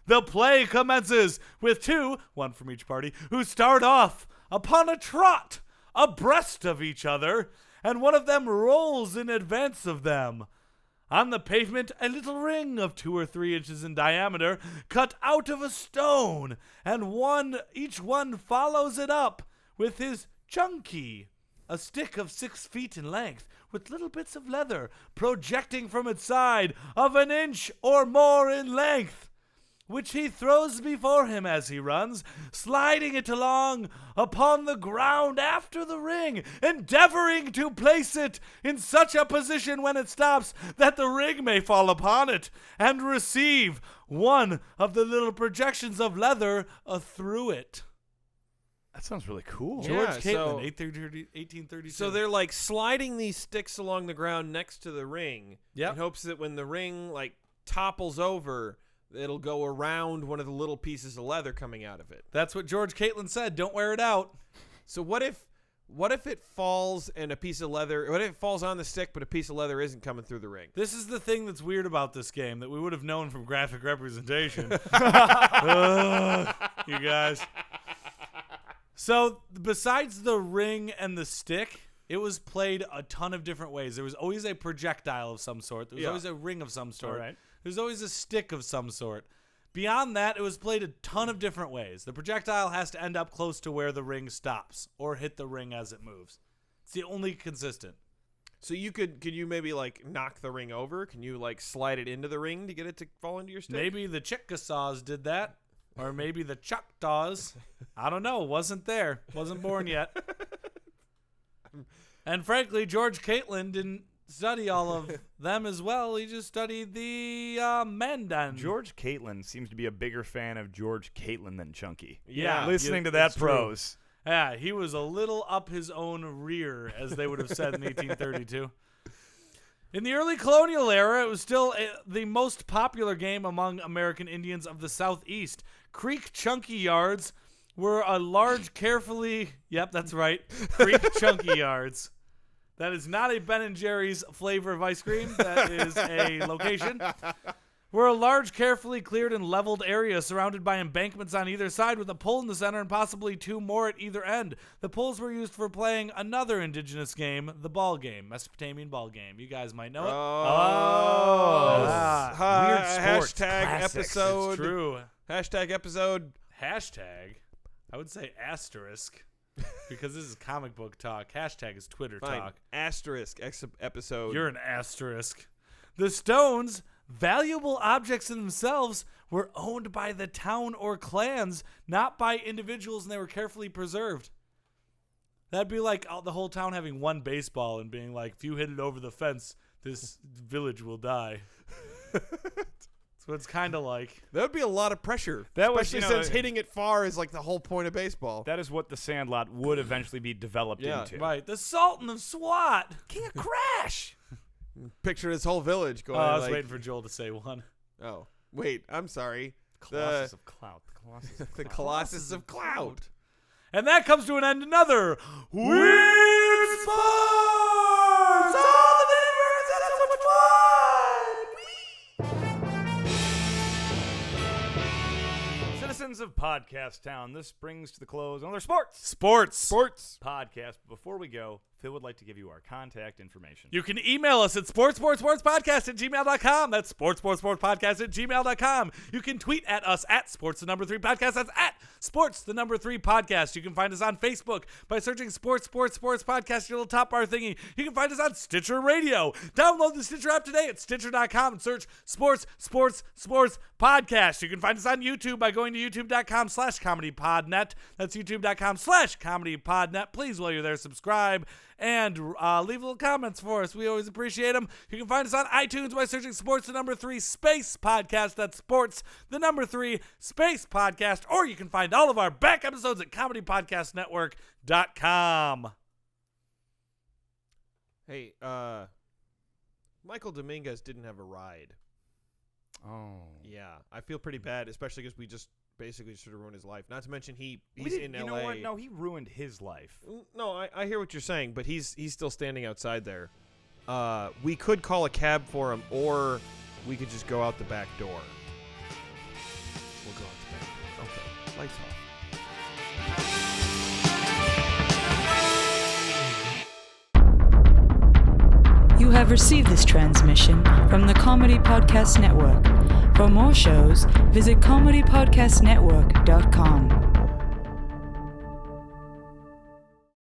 Speaker 1: The play commences with two, one from each party, who start off upon a trot abreast of each other, and one of them rolls in advance of them. On the pavement, a little ring of 2 or 3 inches in diameter, cut out of a stone, and each one follows it up with his Chunkey, a stick of 6 feet in length, with little bits of leather projecting from its side of 1 inch or more in length, which he throws before him as he runs, sliding it along upon the ground after the ring, endeavoring to place it in such a position when it stops that the ring may fall upon it and receive one of the little projections of leather through it.
Speaker 3: That sounds really cool.
Speaker 2: Yeah,
Speaker 1: George
Speaker 2: so-
Speaker 1: Catlin, 1832.
Speaker 2: So they're like sliding these sticks along the ground next to the ring
Speaker 1: Yep.
Speaker 2: in hopes that when the ring like topples over, it'll go around one of the little pieces of leather coming out of it.
Speaker 1: That's what George Catlin said. Don't wear it out.
Speaker 2: So what if What if it falls and a piece of leather? What if it falls on the stick, but a piece of leather isn't coming through the ring?
Speaker 1: This is the thing that's weird about this game that we would have known from graphic representation. You guys. So besides the ring and the stick, it was played a ton of different ways. There was always a projectile of some sort. There was always a ring of some sort.
Speaker 3: Right.
Speaker 1: There's always a stick of some sort. Beyond that, it was played a ton of different ways. The projectile has to end up close to where the ring stops or hit the ring as it moves. It's the only consistent.
Speaker 2: So could you maybe like knock the ring over? Can you like slide it into the ring to get it to fall into your stick?
Speaker 1: Maybe the Chickasaws did that. Or maybe the Choctaws. I don't know. Wasn't there. Wasn't born yet. And frankly, George Catlin didn't study all of them as well. He just studied the Mandan.
Speaker 3: George Catlin seems to be a bigger fan of George Catlin than Chunkey.
Speaker 1: Yeah.
Speaker 3: Listening to that prose.
Speaker 1: Yeah, he was a little up his own rear, as they would have said in 1832. In the early colonial era, it was still the most popular game among American Indians of the Southeast. Creek Chunky Yards were a large, carefully... Yep, that's right. Creek Chunky Yards. That is not a Ben & Jerry's flavor of ice cream. That is a location. We're a large, carefully cleared and leveled area surrounded by embankments on either side with a pole in the center and possibly two more at either end. The poles were used for playing another indigenous game, the ball game, Mesopotamian ball game. You guys might know it.
Speaker 3: Weird sports
Speaker 2: hashtag
Speaker 3: classics.
Speaker 2: episode.
Speaker 1: It's true.
Speaker 2: Hashtag episode.
Speaker 1: Hashtag. I would say asterisk because this is comic book talk. Hashtag is Twitter
Speaker 2: Fine.
Speaker 1: talk.
Speaker 2: Asterisk episode.
Speaker 1: You're an asterisk. The stones, valuable objects in themselves, were owned by the town or clans, not by individuals, and they were carefully preserved. That'd be like the whole town having one baseball and being like, if you hit it over the fence, this village will die. That's what it's kind of like.
Speaker 2: That would be a lot of pressure.
Speaker 3: That was,
Speaker 2: especially since hitting it far is like the whole point of baseball.
Speaker 3: That is what the Sandlot would eventually be developed into.
Speaker 1: Right. The Sultan of SWAT.
Speaker 3: King of Crash.
Speaker 2: Picture this whole village going.
Speaker 1: Oh, I was
Speaker 2: like,
Speaker 1: waiting for Joel to say one.
Speaker 2: Oh, wait. I'm sorry.
Speaker 3: Colossus of Clout.
Speaker 2: The Colossus of Clout.
Speaker 1: And that comes to an end another Weird Sports! All the universe had so much fun!
Speaker 3: Citizens of Podcast Town, this brings to the close another sports
Speaker 1: Sports.
Speaker 3: podcast. Before we go, Phil would like to give you our contact information.
Speaker 1: You can email us at sportspodcast@gmail.com. That's sportspodcast@gmail.com. You can tweet at us at sports3podcast. That's at sports3podcast. You can find us on Facebook by searching sports podcast, your little top bar thingy. You can find us on Stitcher Radio. Download the Stitcher app today at stitcher.com and search sports podcast. You can find us on YouTube by going to youtube.com/comedypodnet. That's youtube.com/comedypodnet. Please, while you're there, subscribe and leave little comments for us. We always appreciate them. You can find us on iTunes by searching sports 3 space podcast. That's sports 3 space podcast. Or you can find all of our back episodes at comedypodcastnetwork.com.
Speaker 2: Hey, Michael Dominguez didn't have a ride.
Speaker 3: Oh.
Speaker 2: Yeah, I feel pretty bad, especially because we just basically sort of ruined his life. Not to mention he's in LA.
Speaker 3: You know what? No, he ruined his life.
Speaker 2: No, I hear what you're saying, but he's still standing outside there. We could call a cab for him, or we could just go out the back door. We'll go out the back door. Okay, lights off.
Speaker 4: You have received this transmission from the Comedy Podcast Network. For more shows, visit comedypodcastnetwork.com.